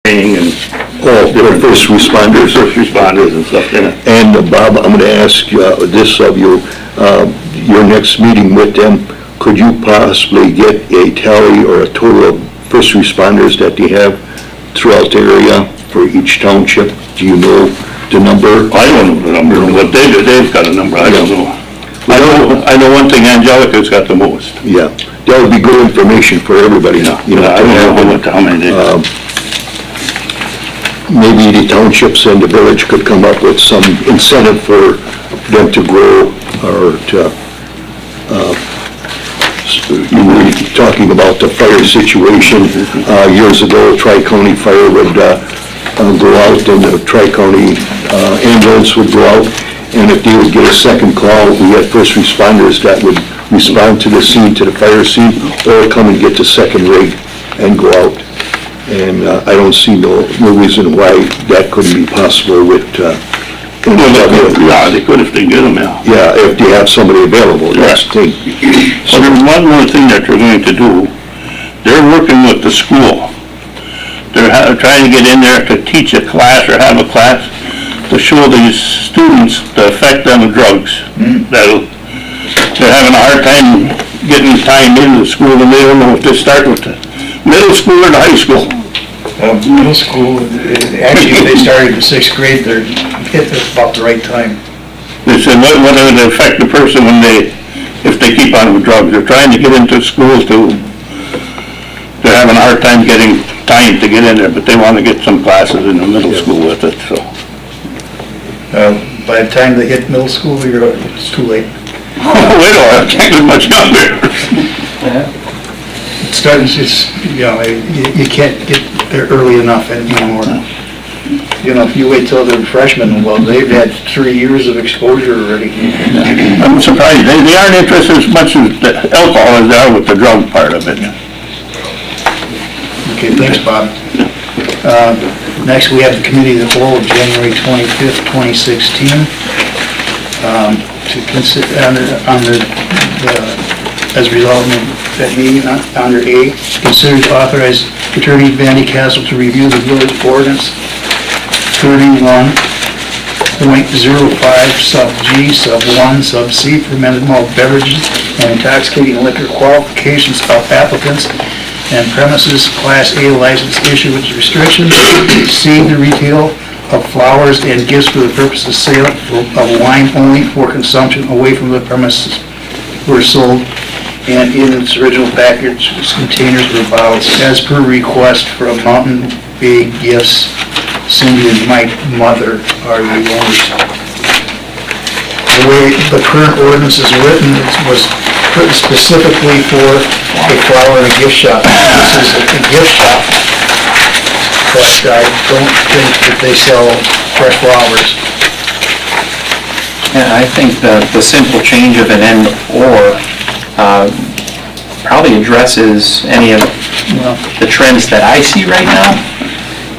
and For first responders. first responders and stuff, yeah. And Bob, I'm going to ask this of you, your next meeting with them, could you possibly get a tally or a total of first responders that they have throughout the area for each township? Do you know the number? I don't know the number, but they've got a number, I don't know. I know one thing, Angelica's got the most. Yeah, that would be good information for everybody. I don't know how many they have. Maybe the townships and the village could come up with some incentive for them to grow, or to, you were talking about the fire situation. Years ago, Tri-County Fire would go out, and the Tri-County ambulance would go out, and if they would get a second call, we had first responders that would respond to the scene, to the fire scene, or come and get the second rig and go out. And I don't see no reason why that couldn't be possible with, Yeah, they could if they get them, yeah. yeah, if they have somebody available, that's the thing. So there's one more thing that they're going to do. They're working with the school. They're trying to get in there to teach a class or have a class to show these students the effect on drugs. They're having a hard time getting time into the school, and they don't know if to start with the middle school or the high school. Middle school, actually, if they started in 6th grade, they're hit at about the right time. They said, what would it affect the person if they keep on with drugs? They're trying to get into schools they're having a hard time getting time to get in there, but they want to get some classes in the middle school with it, so. By the time they hit middle school, it's too late. Wait a can't get much younger. You can't get there early enough anymore. You know, if you wait till they're freshmen, well, they've had 3 years of exposure already. I'm surprised, they aren't interested as much in the alcohol as they are with the drug part of it. Okay, thanks, Bob. Next, we have the committee of the whole of January 25th, 2016. To consider, as resolved in that meeting, under A, consider to authorize Attorney Vandy Castle to review the village ordinance 31.05 sub G, sub 1, sub C, fermented malt beverages and intoxicating liquor qualifications of applicants and premises, Class A license issuance restrictions. C, the retail of flowers and gifts for the purpose of sale of wine only for consumption away from the premises were sold and in its original package, containers or bottles, as per request from Mountain Bay Gifts. Cindy and Mike Mother are the owners. The way the current ordinance is written, it was written specifically for a flower and a gift shop. This is a gift shop, but I don't think that they sell fresh flowers. Yeah, I think the simple change of an and or probably addresses any of the trends that I see right now.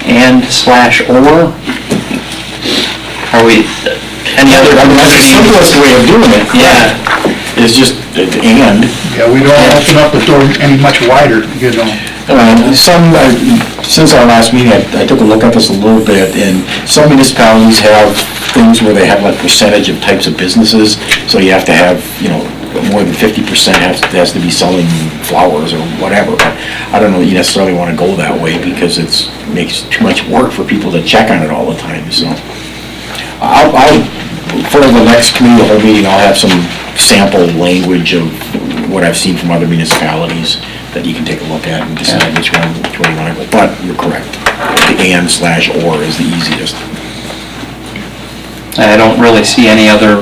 And slash or. Are we, any other? That's the simplest way of doing it. Yeah. Is just and. Yeah, we don't open up the door any much wider, you know. Since our last meeting, I took a look at this a little bit, and some municipalities have things where they have like percentage of types of businesses, so you have to have, more than 50% has to be selling flowers or whatever. But I don't know that you necessarily want to go that way because it makes too much work for people to check on it all the time, so. I'll for the next committee, the whole meeting, I'll have some sample language of what I've seen from other municipalities that you can take a look at and decide which one you want to go. But you're correct. The and/or is the easiest. I don't really see any other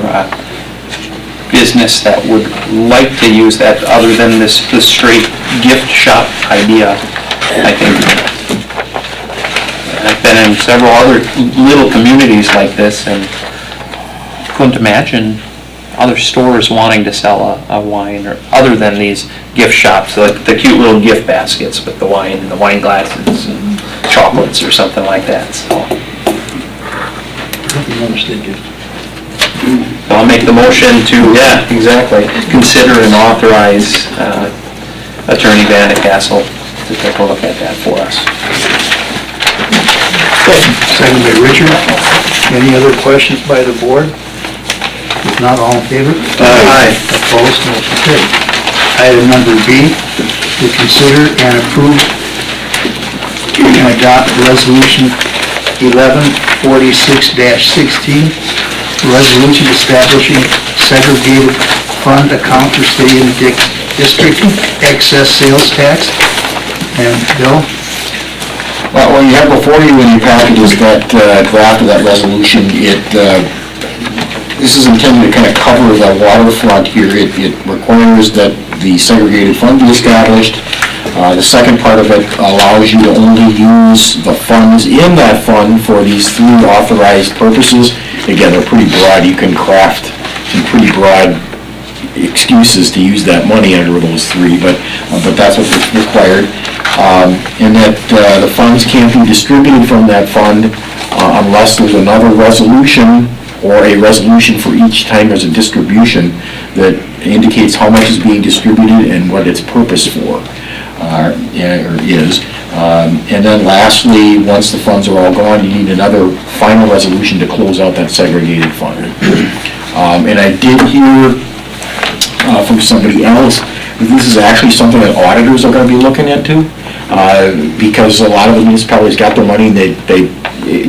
business that would like to use that other than this straight gift shop idea, I think. I've been in several other little communities like this and couldn't imagine other stores wanting to sell a wine or other than these gift shops, like the cute little gift baskets with the wine glasses and chocolates or something like that. So I'll make the motion to, consider and authorize Attorney Van de Castle to take a look at that for us. Second by Richard. Any other questions by the board? If not, all in favor? Aye. Opposed, motion carried. Item number B, to consider and approve and adopt resolution 1146-16, resolution establishing segregated fund account for city and district excess sales tax. And Bill? Well, what you have before you in your package is that draft of that resolution. This is intended to kind of cover the waterfront here. It requires that the segregated fund be established. The second part of it allows you to only use the funds in that fund for these three authorized purposes. Again, they're pretty broad. You can craft some pretty broad excuses to use that money under those three, but that's what's required. And that the funds can't be distributed from that fund unless there's another resolution or a resolution for each time there's a distribution that indicates how much is being distributed and what its purpose for is. And then lastly, once the funds are all gone, you need another final resolution to close out that segregated fund. And I did hear from somebody else that this is actually something that auditors are going to be looking into, because a lot of the municipalities got their money,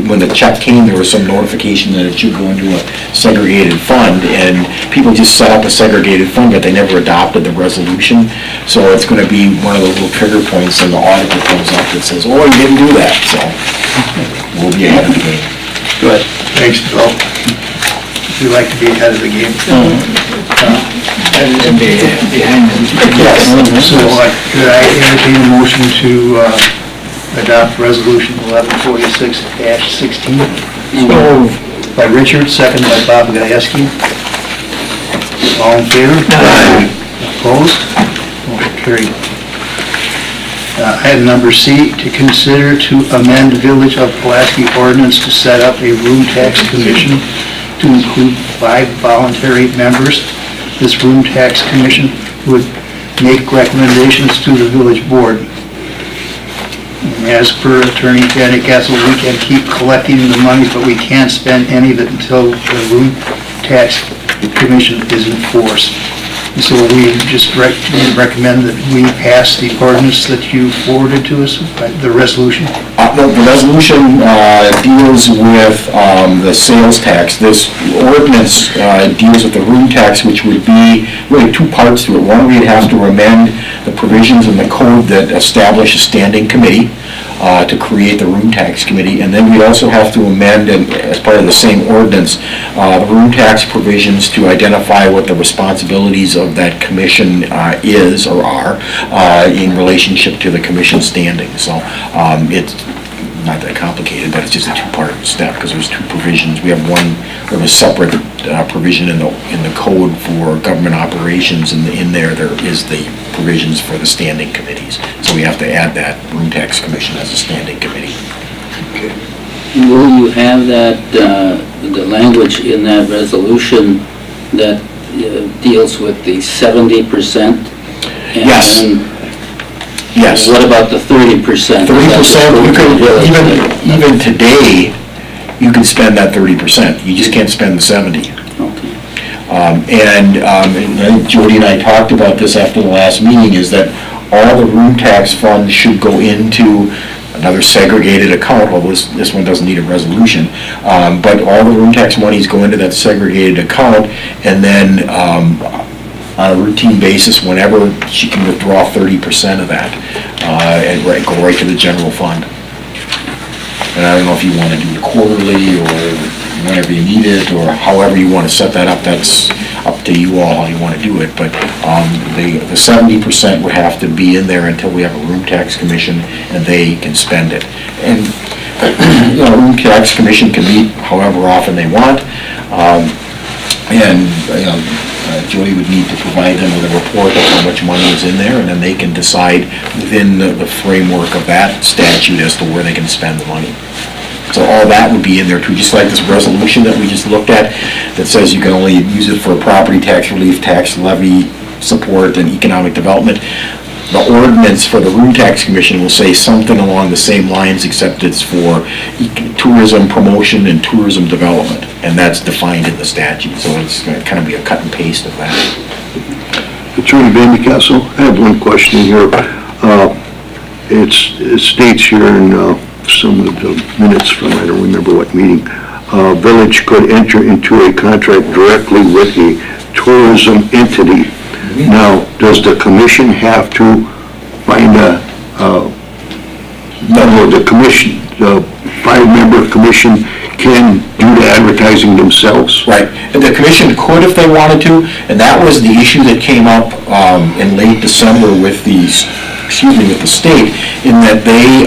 when the check came, there was some notification that it should go into a segregated fund, and people just set up a segregated fund, but they never adopted the resolution. So it's going to be one of those little trigger points, and the auditor comes up that says, oh, you didn't do that, so we'll be ahead of the game. Good. Thanks, Bill. We like to be ahead of the game. Behind them. So could I entertain a motion to adopt resolution 1146-16? By Richard, second by Bob Gajewski. All in favor? Aye. Opposed? Motion carried. Item number C, to consider to amend Village of Pulaski ordinance to set up a room tax commission to include 5 voluntary members. This room tax commission would make recommendations to the village board. And as per Attorney Janet Gassel, we can keep collecting the money, but we can't spend any of it until the room tax commission is in force. And so we just recommend that we pass the ordinance that you forwarded to us, the resolution. The resolution deals with the sales tax. This ordinance deals with the room tax, which would be really 2 parts to it. One, we'd have to amend the provisions in the code that establish a standing committee to create the room tax committee, and then we'd also have to amend, and as part of the same ordinance, the room tax provisions to identify what the responsibilities of that commission is or are in relationship to the commission standing. So it's not that complicated, but it's just a 2-part step because there's 2 provisions. We have a separate provision in the code for government operations, and in there is the provisions for the standing committees. So we have to add that room tax commission as a standing committee. Will you have that, the language in that resolution that deals with the 70%? Yes. Yes. What about the 30%? 30%, you can, even today, you can spend that 30%. You just can't spend the 70. Okay. And Jody and I talked about this after the last meeting, is that all the room tax funds should go into another segregated account. Well, this one doesn't need a resolution, but all the room tax monies go into that segregated account, and then on a routine basis, whenever she can withdraw 30% of that and go right to the general fund. And I don't know if you want to do it quarterly or whenever you need it, or however you want to set that up. That's up to you all how you want to do it. But the 70% would have to be in there until we have a room tax commission and they can spend it. And room tax commission can meet however often they want. Jody would need to provide them with a report of how much money is in there, and then they can decide within the framework of that statute as to where they can spend the money. So all that would be in there too, just like this resolution that we just looked at that says you can only use it for property tax relief, tax levy support, and economic development. the ordinance for the room tax commission will say something along the same lines, except it's for tourism promotion and tourism development, and that's defined in the statute, so it's gonna kind of be a cut and paste of that. Attorney Van de Castle, I have one question here. It states here in some of the minutes from, I don't remember what meeting, village could enter into a contract directly with a tourism entity. Now, does the commission have to find the commission, the five-member commission can do the advertising themselves? Right, and the commission could if they wanted to, and that was the issue that came up in late December with the state, in that they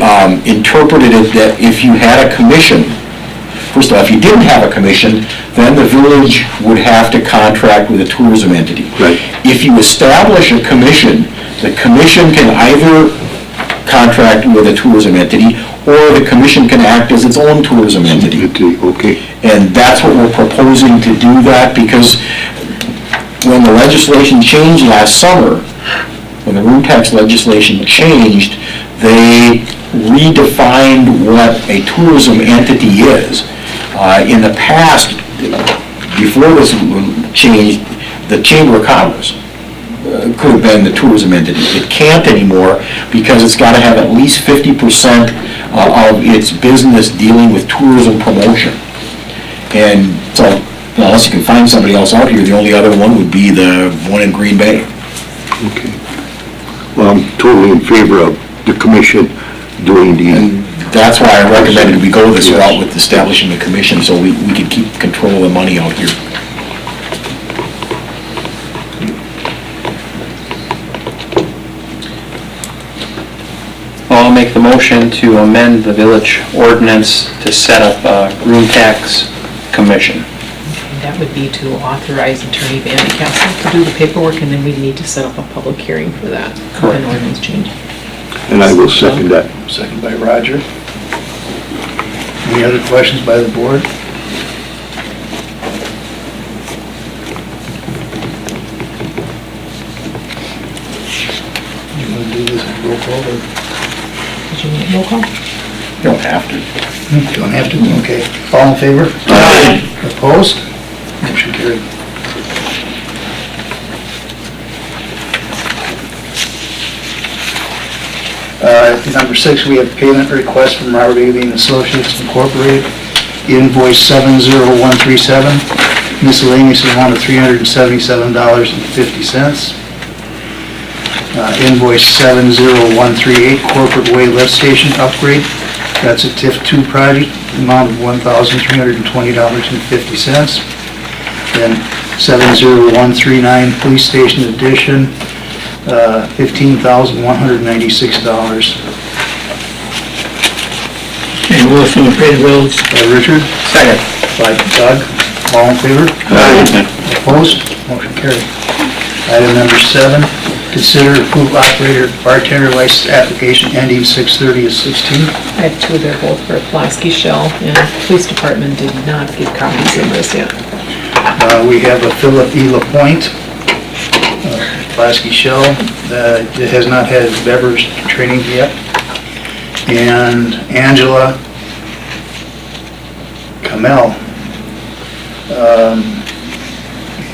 interpreted it that if you had a commission, first of all, if you didn't have a commission, then the village would have to contract with a tourism entity. Right. If you establish a commission, the commission can either contract with a tourism entity, or the commission can act as its own tourism entity. Okay. And that's what we're proposing to do that, because when the legislation changed last summer, when the room tax legislation changed, they redefined what a tourism entity is. In the past, before this change, the Chamber of Commerce could have been the tourism entity. It can't anymore because it's got to have at least 50% of its business dealing with tourism promotion. And so, unless you can find somebody else out here, the only other one would be the one in Green Bay. Okay. Well, I'm totally in favor of the commission doing the... That's why I recommended we go this route with establishing a commission, so we can keep control of the money out here. Well, I'll make the motion to amend the village ordinance to set up a room tax commission. That would be to authorize Attorney Van de Castle to do the paperwork, and then we'd need to set up a public hearing for that. Correct. An ordinance change. And I will second that. Second by Roger. Any other questions by the board? You want to do this roll call or? Did you need a roll call? You don't have to. You don't have to, okay. All in favor? Aye. Opposed? Motion carried. Number 6, we have payment request from Robert Alien Associates Incorporated, invoice 70137, miscellaneous amount of $377.50. Invoice 70138, corporate way lift station upgrade, that's a TIF 2 project, amount of $1,320.50. Then 70139, police station addition, $15,196. And motion to pay the bills. By Richard, Second. by Doug, all in favor? Aye. Opposed? Motion carried. Item number 7, consider approve operator bartender license application ending 6/30/16. I have two there, both for Pulaski Shell, and the police department did not give copies of this yet. We have a Philip E. Lapointe, Pulaski Shell, that has not had his beverage training yet. And Angela Kamel,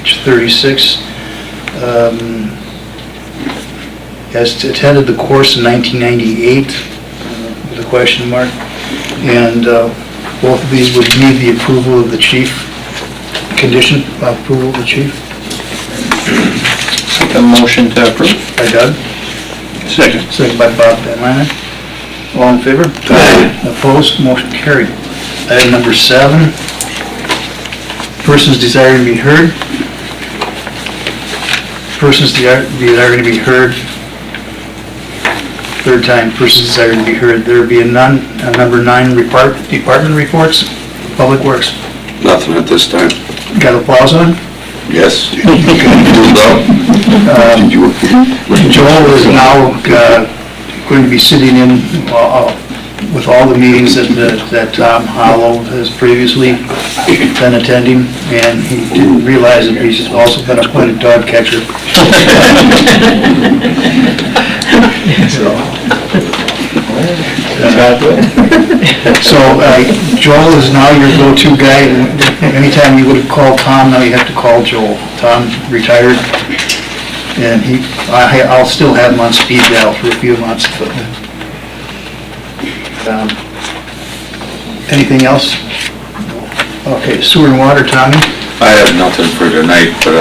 age 36, has attended the course in 1998, with a question mark, and both of these would need the approval of the chief, condition of approval of the chief. Make a motion to approve. By Doug, Second. second by Bob Van Lynen. All in favor? Aye. Opposed? Motion carried. Item number 7, persons desiring to be heard. Persons desiring to be heard. Third time, persons desiring to be heard. There be none. Number 9, department reports. Public Works. Nothing at this time. Got applause on? Yes. Joel is now going to be sitting in with all the meetings that Tom Hollow has previously been attending, and he didn't realize that he's also been appointed dog catcher. So Joel is now your go-to guy. Anytime you would have called Tom, now you have to call Joel. Tom retired, and I'll still have him on speed dial for a few months. But, anything else? Okay, sewer and water, Tommy? I have nothing for tonight, but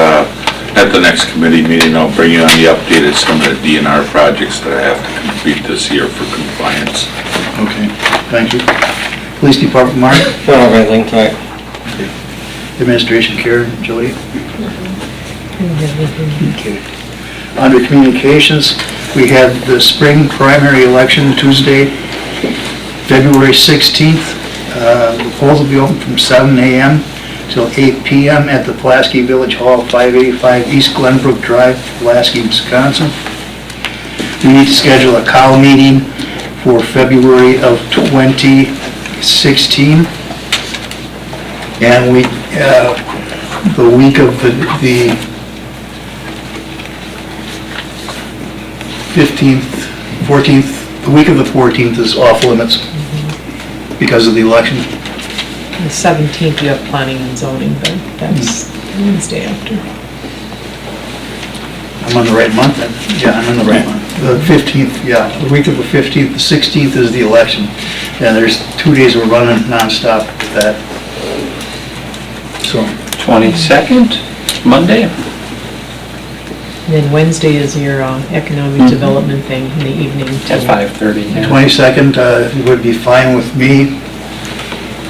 at the next committee meeting, I'll bring you on the updated some of the DNR projects that I have to complete this year for compliance. Okay, thank you. Police Department, Mark? Don't have anything tonight. Administration, Karen, Jody? Okay. Under communications, we had the spring primary election Tuesday, February 16th. The polls will be open from 7 a.m. till 8 p.m. at the Pulaski Village Hall, 585 East Glenbrook Drive, Pulaski, Wisconsin. We need to schedule a COW meeting for February of 2016. And the week of the 15th, 14th, the week of the 14th is off limits because of the election. The 17th, you have planning and zoning, but that's Wednesday after. I'm on the right month then? Yeah, I'm on the right month. The 15th, yeah, the week of the 15th, the 16th is the election. Yeah, there's 2 days we're running nonstop with that. So, 22nd, Monday? And then Wednesday is your economic development thing in the evening. At 5:30, yeah. 22nd would be fine with me.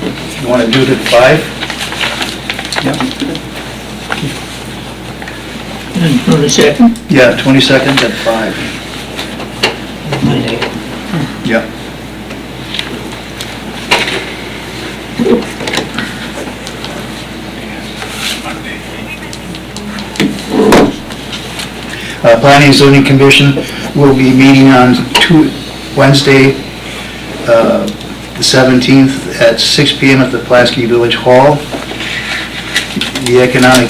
If you want to do it at 5? Yep. And for the second? Yeah, 22nd at 5. Monday. Yeah. Planning and Zoning Commission will be meeting on Wednesday, the 17th at 6 p.m. at the Pulaski Village Hall. The Economic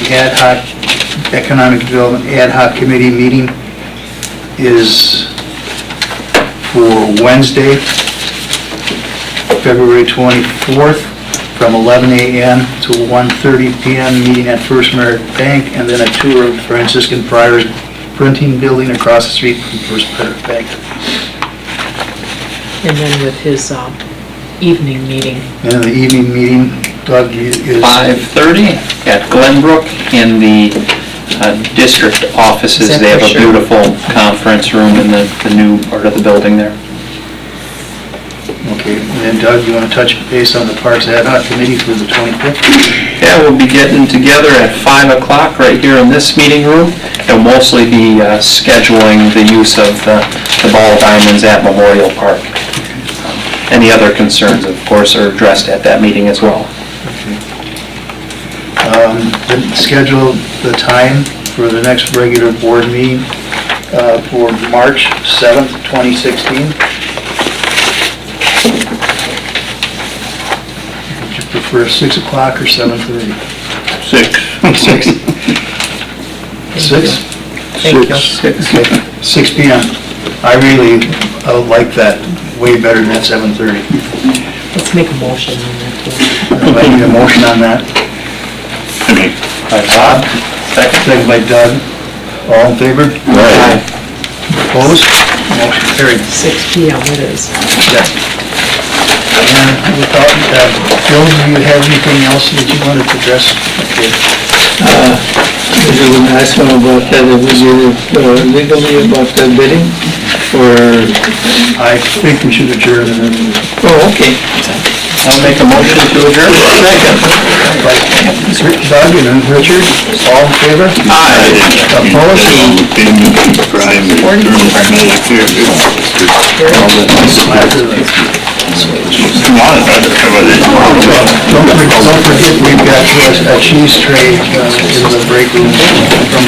Development Ad Hoc Committee meeting is for Wednesday, February 24th, from 11 a.m. to 1:30 p.m., meeting at First Merit Bank, and then a tour of Franciscan Friars Printing Building across the street from First Merit Bank. And then with his evening meeting. And the evening meeting, Doug, is... 5:30 at Glenbrook in the district offices. Is that They have for a sure? beautiful conference room in the new part of the building there. Okay, and then Doug, you want to touch base on the Parks Ad Hoc Committee for the 25th? Yeah, we'll be getting together at 5 o'clock right here in this meeting room. And we'll mostly be scheduling the use of the ball diamonds at Memorial Park. Any other concerns, of course, are addressed at that meeting as well. Then schedule the time for the next regular board meeting for March 7th, 2016. Would you prefer 6 o'clock or 7:30? 6. 6? 6? Thank you. 6 p.m. I really like that way better than at 7:30. Let's make a motion on that. I need a motion on that. By Bob, second. Second by Doug. All in favor? Aye. Opposed? Motion carried. 6 p.m. it is. Yeah. And without, Joe, do you have anything else that you wanted to address? Okay. There's a nice one about that, it was legally about the bidding, or, I think we should adjourn and then... oh, okay. I'll make a motion to adjourn. Doug and then Richard, all in favor? Don't forget, we've got a cheese tray in the break room from